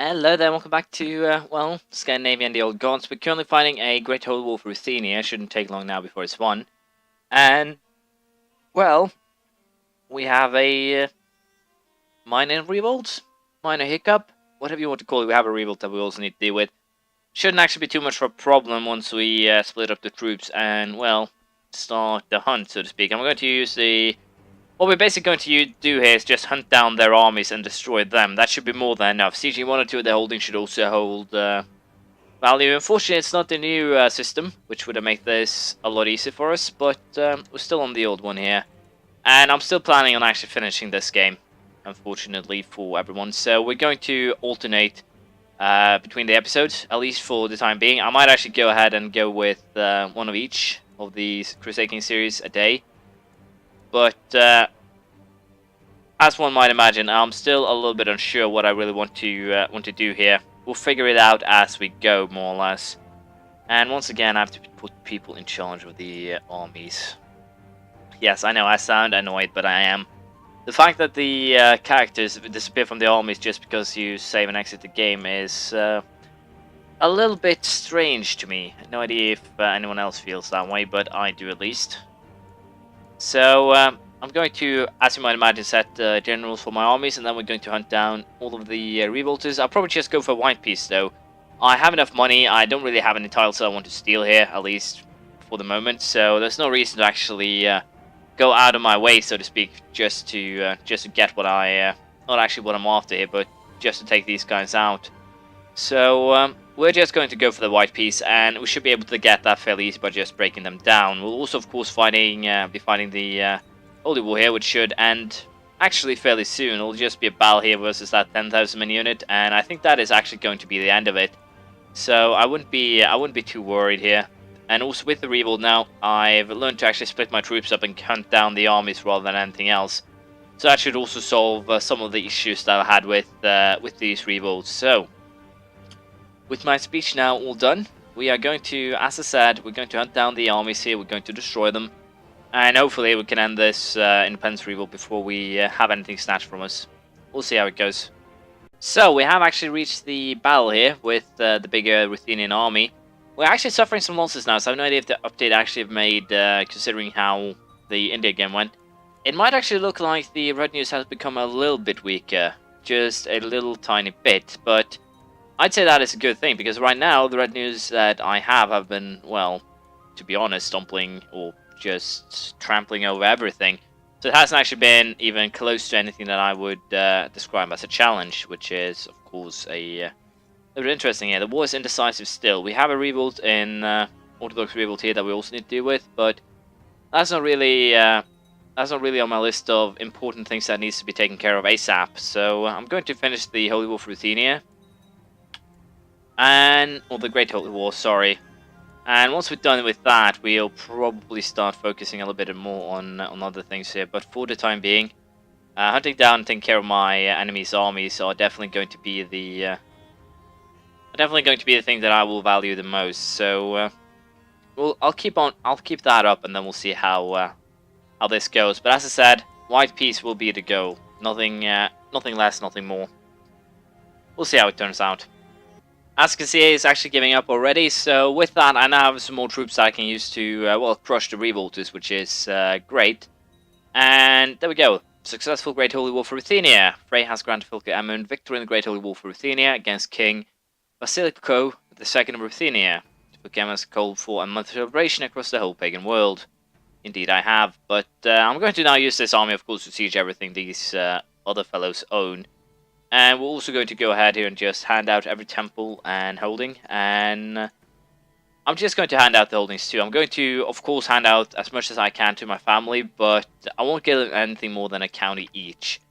Hello there, welcome back to, well, Scandinavia and the Old Gods. We're currently fighting a Great Holy War for Ruthenia. Shouldn't take long now before it's won. And, well, we have a minor revolt, minor hiccup, whatever you want to call it. We have a revolt that we also need to deal with. Shouldn't actually be too much of a problem once we split up the troops and, well, start the hunt, so to speak. I'm going to use the... What we're basically going to do here is just hunt down their armies and destroy them. That should be more than enough. Sieging 1 or 2 of their holdings should also hold value. Unfortunately, it's not the new system, which would have made this a lot easier for us, but we're still on the old one here. And I'm still planning on actually finishing this game, unfortunately, for everyone. So we're going to alternate between the episodes, at least for the time being. I might actually go ahead and go with one of each of these Crusader King series a day. But, as one might imagine, I'm still a little bit unsure what I really want to do here. We'll figure it out as we go, more or less. And once again, I have to put people in charge of the armies. Yes, I know, I sound annoyed, but I am. The fact that the characters disappear from the armies just because you save and exit the game is a little bit strange to me. No idea if anyone else feels that way, but I do at least. So, I'm going to, as you might imagine, set generals for my armies, and then we're going to hunt down all of the revolters. I'll probably just go for a white piece, though. I have enough money. I don't really have any titles I want to steal here, at least for the moment. So there's no reason to actually go out of my way, so to speak, just to get what I, not actually what I'm after here, but just to take these guys out. So we're just going to go for the white piece, and we should be able to get that fairly easy by just breaking them down. We'll also, of course, be fighting the Holy War here, which should end actually fairly soon. It'll just be a battle here versus that 10,000 man unit, and I think that is actually going to be the end of it. So I wouldn't be too worried here. And also with the revolt now, I've learned to actually split my troops up and hunt down the armies rather than anything else. So that should also solve some of the issues that I had with these revolts. So, with my speech now all done, we are going to, as I said, we're going to hunt down the armies here, we're going to destroy them, and hopefully we can end this independence revolt before we have anything snatched from us. We'll see how it goes. So, we have actually reached the battle here with the bigger Ruthenian army. We're actually suffering some losses now, so I have no idea if the update actually made, considering how the India game went. It might actually look like the red news has become a little bit weaker, just a little tiny bit, but I'd say that is a good thing, because right now, the red news that I have been, well, to be honest, stumbling or just trampling over everything. So it hasn't actually been even close to anything that I would describe as a challenge, which is, of course, a little interesting here. The war is indecisive still. We have a revolt in Orthodox revolt here that we also need to deal with, but that's not really on my list of important things that needs to be taken care of ASAP. So I'm going to finish the Holy War for Ruthenia. Or the Great Holy War, sorry. And once we're done with that, we'll probably start focusing a little bit more on other things here. But for the time being, hunting down and taking care of my enemy's armies are definitely going to be the thing that I will value the most. So, I'll keep that up, and then we'll see how this goes. But as I said, white piece will be the goal. Nothing less, nothing more. We'll see how it turns out. As you can see, it's actually giving up already, so with that, I now have some more troops that I can use to, well, crush the revolters, which is great. And there we go. Successful Great Holy War for Ruthenia. Frey has granted Filka Emund victory in the Great Holy War for Ruthenia against King Vasiliko II of Ruthenia. Filka has called for a month of celebration across the whole pagan world. Indeed, I have, but I'm going to now use this army, of course, to siege everything these other fellows own. And we're also going to go ahead here and just hand out every temple and holding. And I'm just going to hand out the holdings too. I'm going to, of course, hand out as much as I can to my family, but I won't give them anything more than a county each.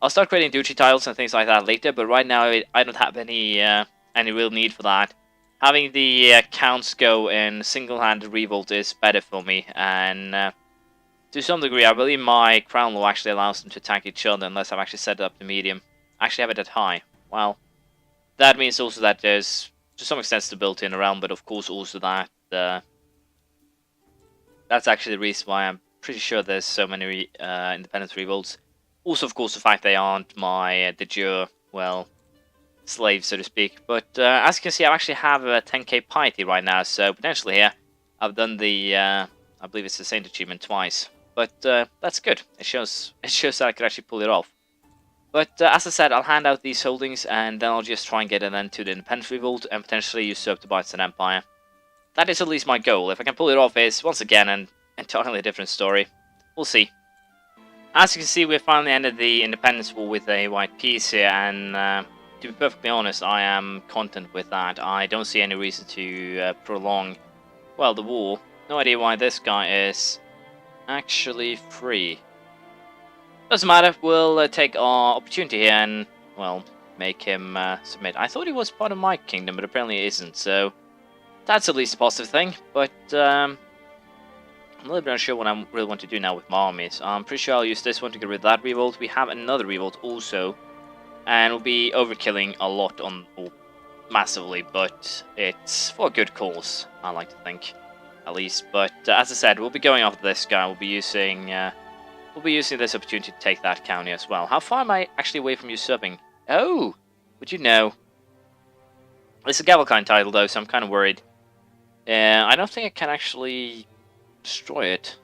I'll start creating duchy titles and things like that later, but right now I don't have any real need for that. Having the counts go in single-handed revolt is better for me, and to some degree, I believe my crown law actually allows them to attack each other unless I've actually set it up to medium. Actually have it at high. Well, that means also that there's to some extent stability in the realm, but of course also that that's actually the reason why I'm pretty sure there's so many independence revolts. Also, of course, the fact they aren't my de jure, well, slaves, so to speak. But as you can see, I actually have a 10k piety right now, so potentially here I've done the I believe it's the Saint achievement twice. But that's good. It shows that I could actually pull it off. But as I said, I'll hand out these holdings, and then I'll just try and get an end to the Independence Revolt, and potentially usurp the Byzantine Empire. That is at least my goal. If I can pull it off, is once again an entirely different story. We'll see. As you can see, we've finally ended the Independence War with a white piece here, and to be perfectly honest, I am content with that. I don't see any reason to prolong, well, the war. No idea why this guy is actually free. Doesn't matter, we'll take our opportunity here and, well, make him submit. I thought he was part of my kingdom, but apparently he isn't, so that's at least a positive thing. But I'm a little bit unsure what I really want to do now with my armies. I'm pretty sure I'll use this one to get rid of that revolt. We have another revolt also, and we'll be overkilling a lot on, well, massively, but it's for a good cause, I like to think, at least. But as I said, we'll be going after this guy. We'll be using this opportunity to take that county as well. How far am I actually away from usurping? Oh, would you know? It's a Galakine title though, so I'm kind of worried. I don't think I can actually destroy it.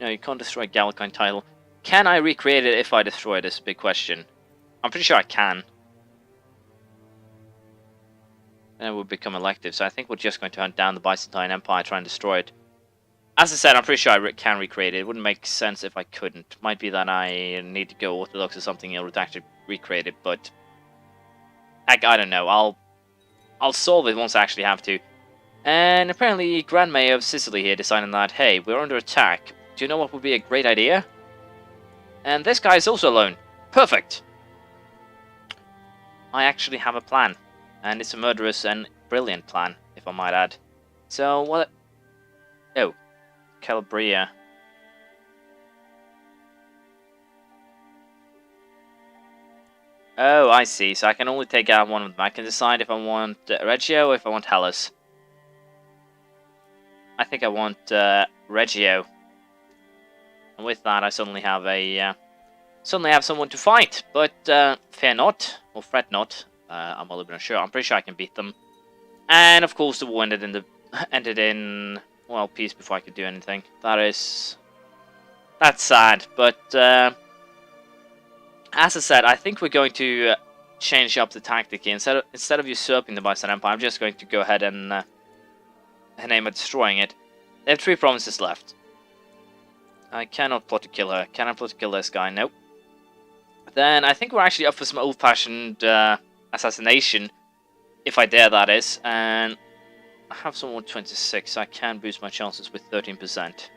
No, you can't destroy a Galakine title. Can I recreate it if I destroy it? Is a big question. I'm pretty sure I can. Then it would become elective, so I think we're just going to hunt down the Byzantine Empire, try and destroy it. As I said, I'm pretty sure I can recreate it. It wouldn't make sense if I couldn't. Might be that I need to go Orthodox or something in order to actually recreate it, but heck, I don't know. I'll solve it once I actually have to. And apparently, Grand Mayor of Sicily here deciding that, hey, we're under attack. Do you know what would be a great idea? And this guy is also alone. Perfect. I actually have a plan, and it's a murderous and brilliant plan, if I might add. So what? Oh. Calabria. Oh, I see. So I can only take out one of them. I can decide if I want Reggio or if I want Hellas. I think I want Reggio. And with that, I suddenly have someone to fight. But fear not, or fret not. I'm a little bit unsure. I'm pretty sure I can beat them. And of course, the war ended in well, peace before I could do anything. That's sad, but as I said, I think we're going to change up the tactic here. Instead of usurping the Byzantine Empire, I'm just going to go ahead and aim at destroying it. They have 3 provinces left. I cannot plot to kill her. Can I plot to kill this guy? Nope. Then I think we're actually up for some old-fashioned assassination, if I dare, that is, and I have someone 26, so I can boost my chances with 13%.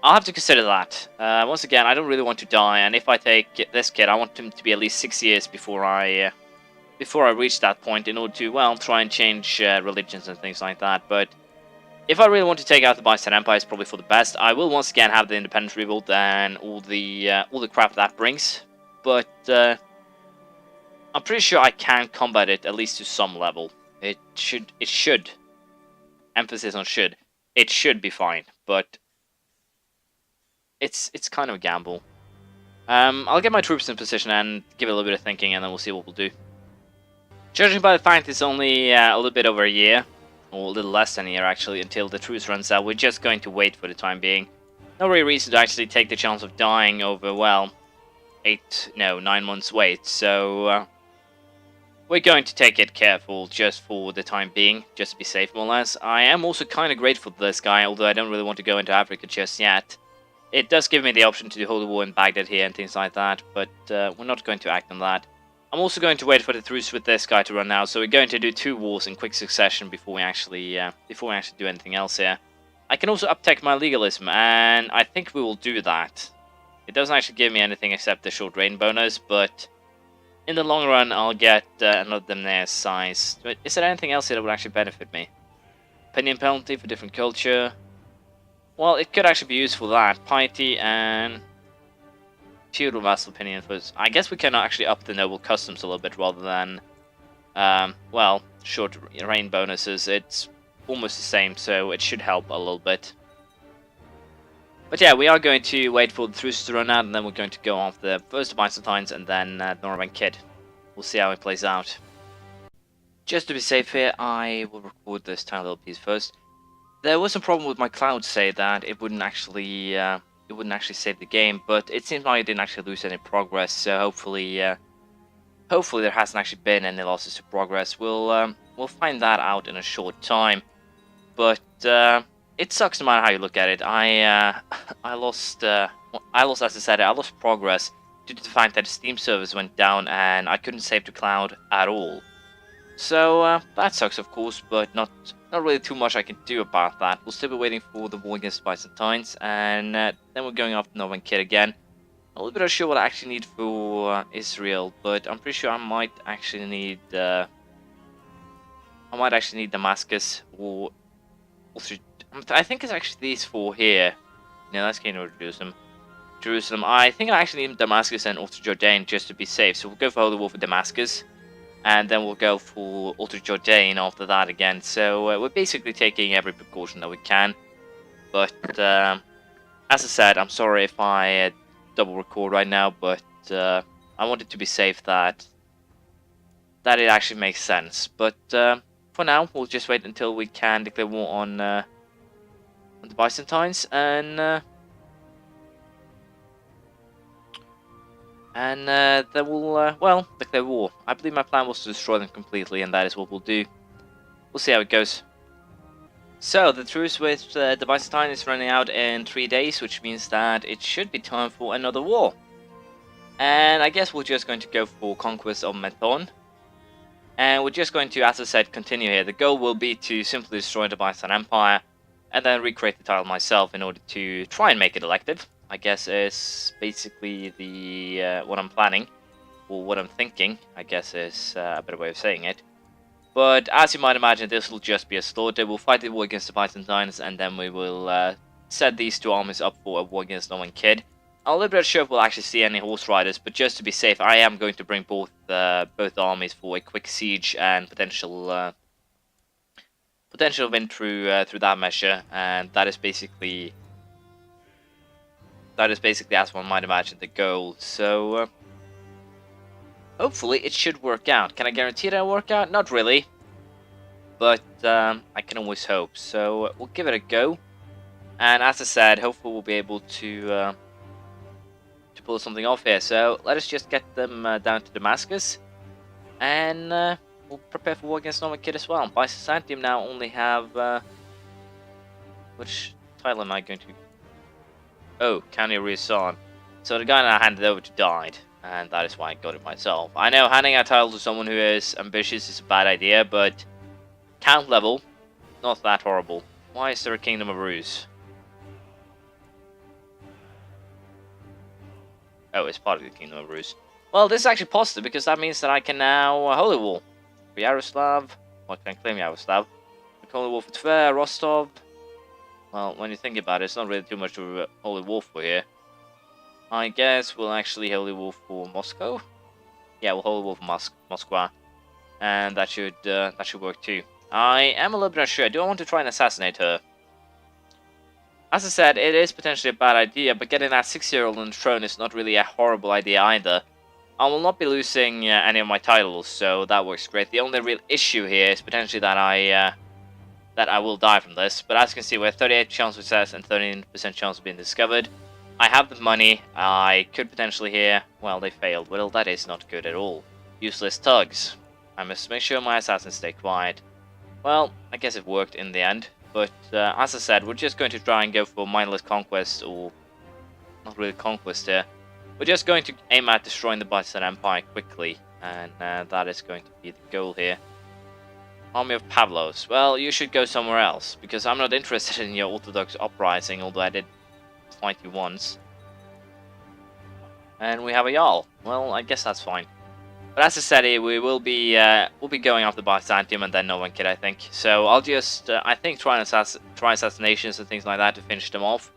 I'll have to consider that. Once again, I don't really want to die, and if I take this kid, I want him to be at least 6 years before I reach that point in order to, well, try and change religions and things like that. But if I really want to take out the Byzantine Empire, it's probably for the best. I will once again have the Independence Revolt and all the crap that brings, but I'm pretty sure I can combat it at least to some level. It should. Emphasis on should. It should be fine, but it's kind of a gamble. I'll get my troops in position and give it a little bit of thinking, and then we'll see what we'll do. Judging by the fact it's only a little bit over a year, or a little less than a year actually, until the truce runs out, we're just going to wait for the time being. No real reason to actually take the chance of dying over, well, 9 months wait, so we're going to take it careful just for the time being, just to be safe more or less. I am also kind of grateful to this guy, although I don't really want to go into Africa just yet. It does give me the option to hold a war in Baghdad here and things like that, but we're not going to act on that. I'm also going to wait for the truce with this guy to run out, so we're going to do 2 wars in quick succession before we actually do anything else here. I can also uptake my legalism, and I think we will do that. It doesn't actually give me anything except the short reign bonus, but in the long run, I'll get another Demnair size. But is there anything else here that would actually benefit me? Opinion penalty for different culture. Well, it could actually be useful that. Piety and feudal vassal opinion first. I guess we can actually up the noble customs a little bit rather than, well, short reign bonuses. It's almost the same, so it should help a little bit. But yeah, we are going to wait for the truce to run out, and then we're going to go after first the Byzantines and then Norman Kid. we'll see how it plays out. Just to be safe here, I will record this tiny little piece first. There was a problem with my cloud save that it wouldn't actually save the game, but it seems like I didn't actually lose any progress. So hopefully there hasn't actually been any losses to progress. We'll find that out in a short time. But it sucks no matter how you look at it. I lost as I said, I lost progress due to the fact that the Steam servers went down and I couldn't save to cloud at all. So that sucks, of course, but not really too much I can do about that. We'll still be waiting for the war against the Byzantines, and then we're going after Northern Kid again. A little bit unsure what I actually need for Israel, but I'm pretty sure I might actually need Damascus or I think it's actually these four here. No, that's Kingdom of Jerusalem. I think I actually need Damascus and Ultra Jordan just to be safe. So we'll go for Holy War for Damascus. And then we'll go for Ultra Jordan after that again. So we're basically taking every precaution that we can. But as I said, I'm sorry if I double record right now. But I want it to be safe that it actually makes sense. But for now, we'll just wait until we can declare war on the Byzantines. And then we'll, declare war. I believe my plan was to destroy them completely, and that is what we'll do. We'll see how it goes. So, the truce with the Byzantine is running out in 3 days, which means that it should be time for another war. And I guess we're just going to go for conquest of Methon. And we're just going to, as I said, continue here. The goal will be to simply destroy the Byzantine Empire, and then recreate the title myself in order to try and make it elective. I guess is basically the what I'm planning, or what I'm thinking, I guess is a better way of saying it. But as you might imagine, this will just be a slaughter. We'll fight the war against the Byzantines, and then we will set these two armies up for a war against Northern Kid. I'm a little bit sure if we'll actually see any horse riders, but just to be safe, I am going to bring both armies for a quick siege and potential win through that measure, and that is basically as one might imagine the goal. So hopefully it should work out. Can I guarantee that it'll work out? Not really, but I can always hope. So we'll give it a go, and as I said, hopefully we'll be able to pull something off here. So let us just get them down to Damascus, and we'll prepare for war against Northern Kid as well. Byzantium now only have which title am I going to? Oh, County of Riazan. So the guy that I handed over to died, and that is why I got it myself. I know handing a title to someone who is ambitious is a bad idea, but count level, not that horrible. Why is there a Kingdom of Ruse? Oh, it's part of the Kingdom of Ruse. Well, this is actually positive, because that means that I can now Holy War for Yaroslav. Well, I can claim Yaroslav. Holy War for Tver, Rostov. Well, when you think about it, it's not really too much of a Holy War for here. I guess we'll actually Holy War for Moscow. Yeah, we'll Holy War for Moscow, and that should work too. I am a little bit unsure. Do I want to try and assassinate her? As I said, it is potentially a bad idea, but getting that 6-year-old on the throne is not really a horrible idea either. I will not be losing any of my titles, so that works great. The only real issue here is potentially that I will die from this, but as you can see, we have 38% chance of success and 13% chance of being discovered. I have the money. I could potentially here. Well, they failed. Well, that is not good at all. Useless thugs. I must make sure my assassins stay quiet. Well, I guess it worked in the end, but as I said, we're just going to try and go for mindless conquest, or not really conquest here. We're just going to aim at destroying the Byzantine Empire quickly, and that is going to be the goal here. Army of Pavlos. Well, you should go somewhere else, because I'm not interested in your Orthodox uprising, although I did fight you once. And we have a Jarl. Well, I guess that's fine. But as I said here, we'll be going after Byzantium and then Northern Kid, I think. So I'll just, I think, try assassinations and things like that to finish them off.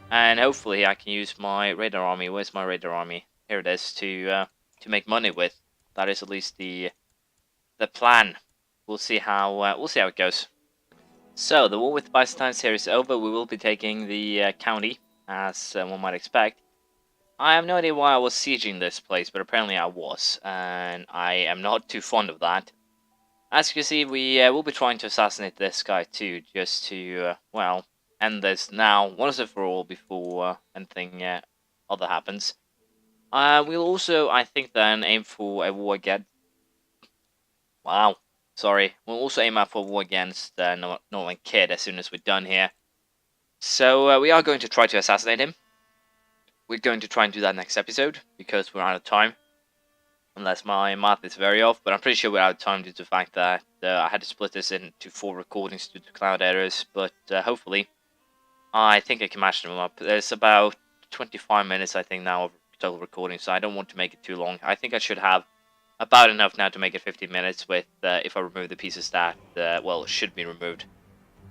And hopefully I can use my radar army. Where's my radar army? Here it is, to make money with. That is at least the plan. We'll see how it goes. So the war with the Byzantines here is over. We will be taking the county, as one might expect. I have no idea why I was sieging this place, but apparently I was, and I am not too fond of that. As you can see, we will be trying to assassinate this guy too, just to, well, end this now, once and for all, before anything other happens. We'll also, I think, then aim for a war again. Wow, sorry. We'll also aim out for a war against Northern Kid as soon as we're done here. So we are going to try to assassinate him. We're going to try and do that next episode, because we're out of time. Unless my math is very off, but I'm pretty sure we're out of time due to the fact that I had to split this into 4 recordings due to cloud errors, but hopefully I think I can match them up. There's about 25 minutes, I think, now of total recording, so I don't want to make it too long. I think I should have about enough now to make it 15 minutes with, if I remove the pieces that, well, should be removed.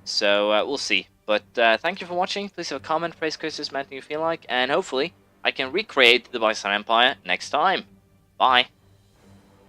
So, we'll see. But thank you for watching. Please have a comment, praise, criticism, anything you feel like, and hopefully I can recreate the Byzantine Empire next time. Bye.